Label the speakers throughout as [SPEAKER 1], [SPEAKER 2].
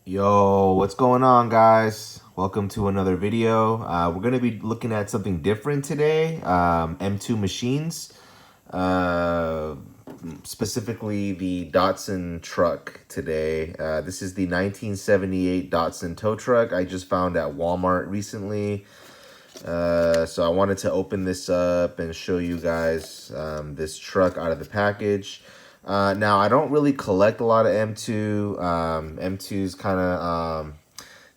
[SPEAKER 1] Yo, what's going on, guys? Welcome to another video. We're going to be looking at something different today, M2 machines, uh, specifically the Datsun truck today. This is the 1978 Datsun Tow Truck I just found at Walmart recently. So I wanted to open this up and show you guys this truck out of the package. Now, I don't really collect a lot of M2. M2's kind of,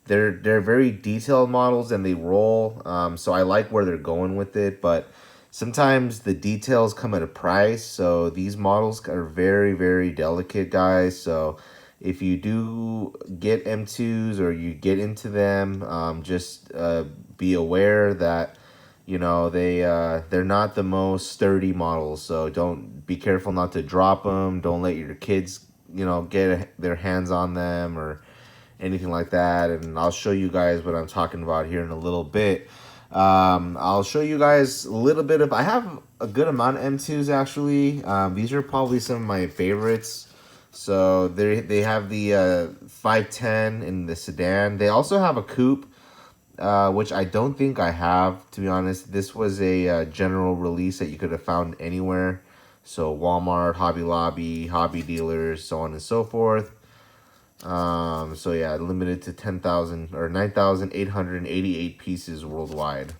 [SPEAKER 1] they're very detailed models and they roll. So I like where they're going with it, but sometimes the details come at a price. So these models are very, very delicate, guys. So if you do get M2s or you get into them, just be aware that they're not the most sturdy models. So don't be careful not to drop them. Don't let your kids get their hands on them or anything like that. And I'll show you guys what I'm talking about here in a little bit. I'll show you guys a little bit of, I have a good amount of M2s actually. These are probably some of my favorites. So they have the 510 in the sedan. They also have a coupe, which I don't think I have, to be honest. This was a general release that you could have found anywhere. So Walmart, Hobby Lobby, hobby dealers, so on and so forth. So yeah, limited to 10,000 or 9,888 pieces worldwide.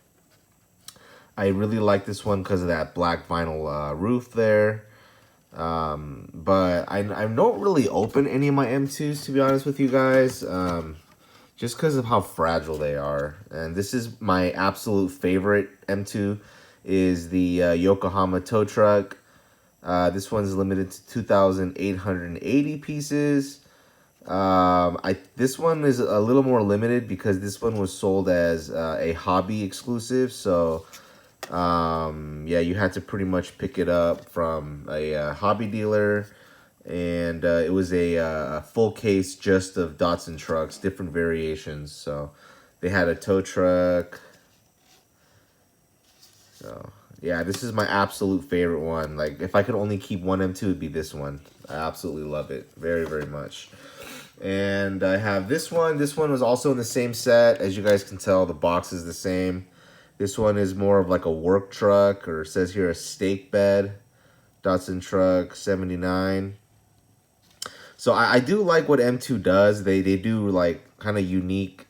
[SPEAKER 1] I really like this one because of that black vinyl roof there. But I don't really open any of my M2s, to be honest with you guys. Just because of how fragile they are. And this is my absolute favorite M2 is the Yokohama tow truck. This one's limited to 2,880 pieces. This one is a little more limited because this one was sold as a hobby exclusive. So yeah, you had to pretty much pick it up from a hobby dealer. And it was a full case just of Datsun trucks, different variations. So they had a tow truck. So yeah, this is my absolute favorite one. Like if I could only keep one M2, it'd be this one. I absolutely love it very, very much. And I have this one. This one was also in the same set. As you guys can tell, the box is the same. This one is more of like a work truck, or it says here a stake bed. Datsun truck 79. So I do like what M2 does. They do like kind of unique,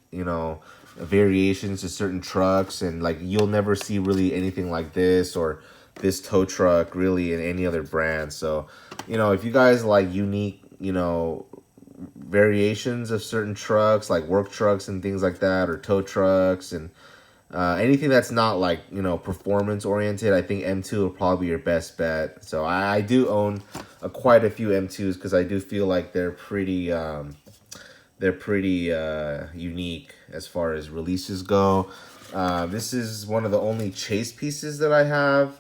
[SPEAKER 1] variations to certain trucks, and like you'll never see really anything like this or this tow truck really in any other brand. So, if you guys like unique, variations of certain trucks, like work trucks and things like that, or tow trucks and anything that's not like, performance oriented, I think M2 will probably be your best bet. So I do own quite a few M2s because I do feel like they're pretty unique as far as releases go. This is one of the only chase pieces that I have.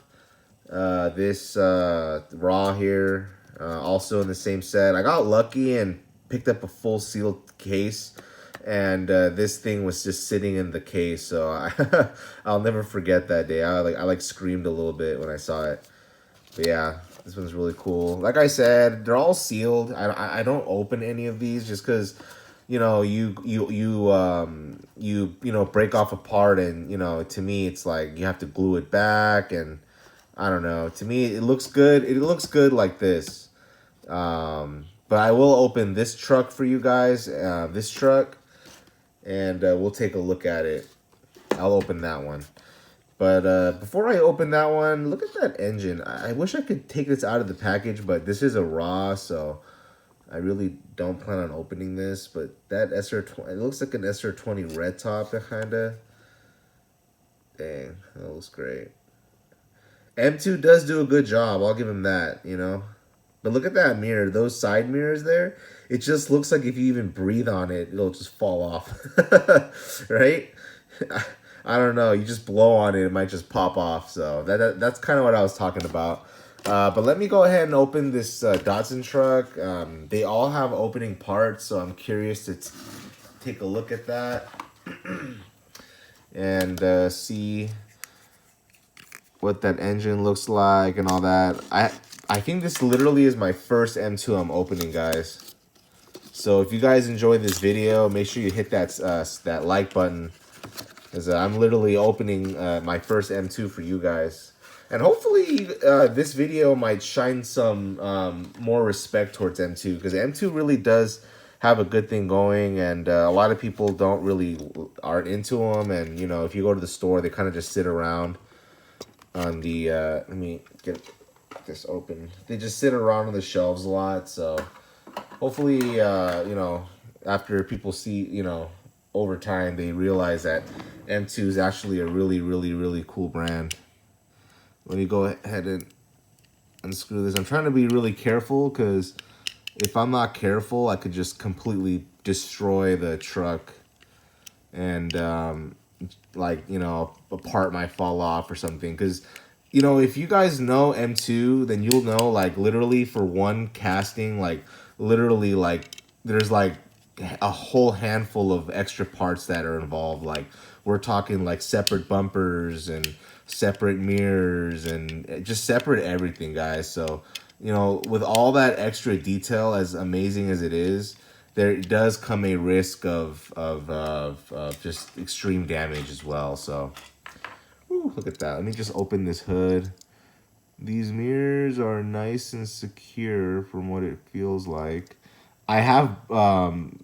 [SPEAKER 1] This raw here, also in the same set. I got lucky and picked up a full sealed case. And this thing was just sitting in the case, so I'll never forget that day. I screamed a little bit when I saw it. But yeah, this one's really cool. Like I said, they're all sealed. I don't open any of these just because you break off a part, and to me it's like you have to glue it back, and I don't know. To me it looks good. It looks good like this. But I will open this truck for you guys. This truck. And we'll take a look at it. I'll open that one. But before I open that one, look at that engine. I wish I could take this out of the package, but this is a raw, so I really don't plan on opening this. But that SR20, it looks like an SR20 red top, kind of. Dang, that looks great. M2 does do a good job. I'll give him that, But look at that mirror. Those side mirrors there. It just looks like if you even breathe on it, it'll just fall off. Right? I don't know. You just blow on it, it might just pop off. So that's kind of what I was talking about. But let me go ahead and open this Datsun truck. They all have opening parts, so I'm curious to take a look at that. And see what that engine looks like and all that. I think this literally is my first M2 I'm opening, guys. So if you guys enjoy this video, make sure you hit that like button, because I'm literally opening my first M2 for you guys. And hopefully this video might shine some more respect towards M2, because M2 really does have a good thing going, and a lot of people aren't into them. And you know, if you go to the store, they kind of just sit around on the let me get this open. They just sit around on the shelves a lot. So hopefully you know, after people see, you know, over time they realize that M2 is actually a really cool brand. Let me go ahead and unscrew this. I'm trying to be really careful, because if I'm not careful, I could just completely destroy the truck, and like, you know, a part might fall off or something. Because, you know, if you guys know M2, then you'll know, like, literally for one casting, like, literally, like, there's like a whole handful of extra parts that are involved. Like, we're talking like separate bumpers and separate mirrors and just separate everything, guys. So, you know, with all that extra detail, as amazing as it is, there does come a risk of just extreme damage as well. So, whew, look at that. Let me just open this hood. These mirrors are nice and secure from what it feels like. I have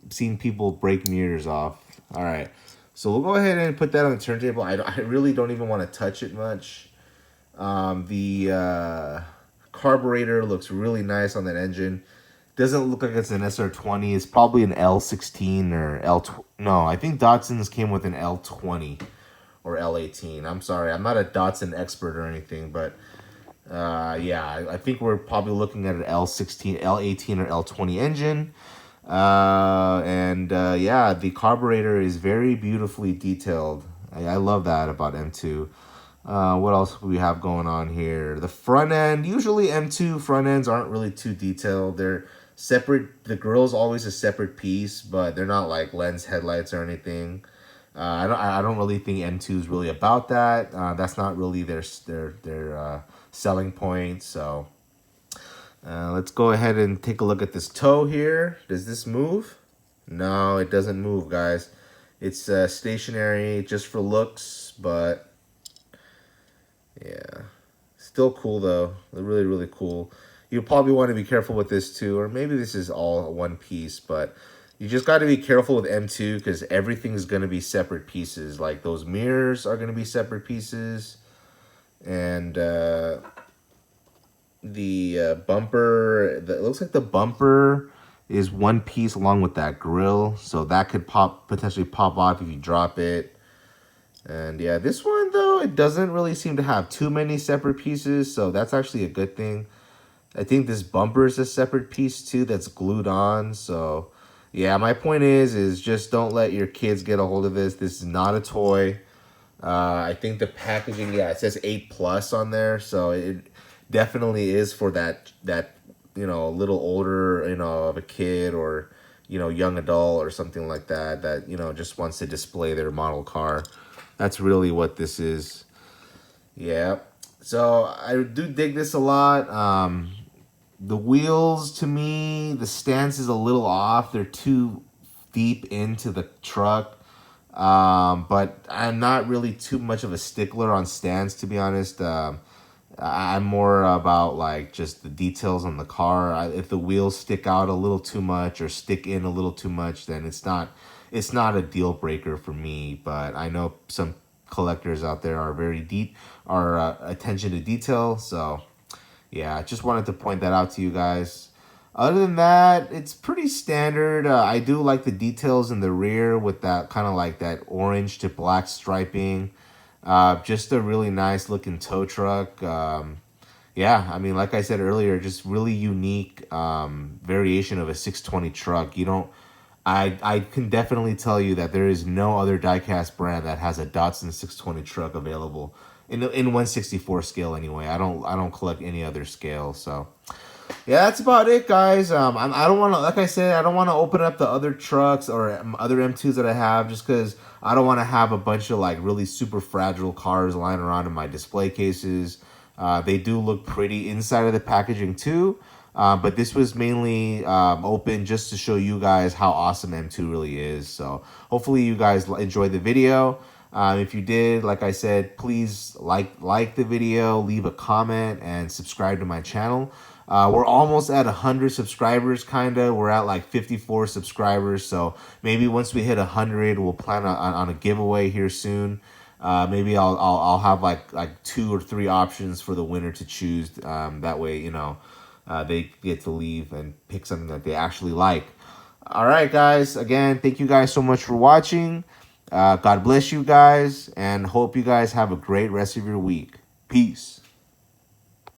[SPEAKER 1] seen people break mirrors off. All right. So we'll go ahead and put that on the turntable. I really don't even want to touch it much. The carburetor looks really nice on that engine. Doesn't look like it's an SR20. It's probably an L16 or No, I think Datsun's came with an L20 or L18. I'm sorry, I'm not a Datsun expert or anything, but yeah, I think we're probably looking at an L16, L18, or L20 engine. Yeah, the carburetor is very beautifully detailed. I love that about M2. What else do we have going on here? The front end. Usually M2 front ends aren't really too detailed. They're separate. The grill's always a separate piece, but they're not like lens headlights or anything. I don't really think M2 is really about that. That's not really their selling point. So let's go ahead and take a look at this toe here. Does this move? No, it doesn't move, guys. It's stationary just for looks, but yeah, still cool though. Really cool. You probably want to be careful with this too, or maybe this is all one piece, but you just got to be careful with M2, because everything's going to be separate pieces. Like those mirrors are going to be separate pieces, and the bumper, it looks like the bumper is one piece along with that grill, so that could potentially pop off if you drop it. And yeah, this one though, it doesn't really seem to have too many separate pieces, so that's actually a good thing. I think this bumper is a separate piece too that's glued on. So yeah, my point is just don't let your kids get a hold of this. This is not a toy. I think the packaging, yeah, it says 8+ on there, so it definitely is for that you know, a little older, you know, of a kid, or you know, young adult or something like that you know, just wants to display their model car. That's really what this is. Yeah. So I do dig this a lot. The wheels, to me, the stance is a little off. They're too deep into the truck. But I'm not really too much of a stickler on stance, to be honest. I'm more about like just the details on the car. If the wheels stick out a little too much or stick in a little too much, then it's not a deal breaker for me. But I know some collectors out there are very attention to detail. So yeah, I just wanted to point that out to you guys. Other than that, it's pretty standard. I do like the details in the rear with that kind of like that orange to black striping. Just a really nice looking tow truck. Yeah, I mean, like I said earlier, just really unique variation of a 620 truck. I can definitely tell you that there is no other diecast brand that has a Datsun 620 truck available in 1/64 scale anyway. I don't collect any other scale. So yeah, that's about it, guys. I don't want to, like I said, I don't want to open up the other trucks or other M2s that I have, just because I don't want to have a bunch of like really super fragile cars lying around in my display cases. They do look pretty inside of the packaging too. But this was mainly open just to show you guys how awesome M2 really is. So hopefully you guys enjoyed the video. If you did, like I said, please like the video, leave a comment, and subscribe to my channel. We're almost at 100 subscribers, kinda. We're at like 54 subscribers, so maybe once we hit 100, we'll plan on a giveaway here soon. Maybe I'll have like 2 or 3 options for the winner to choose. That way, you know, they get to leave and pick something that they actually like. All right, guys. Again, thank you guys so much for watching. God bless you guys, and hope you guys have a great rest of your week. Peace.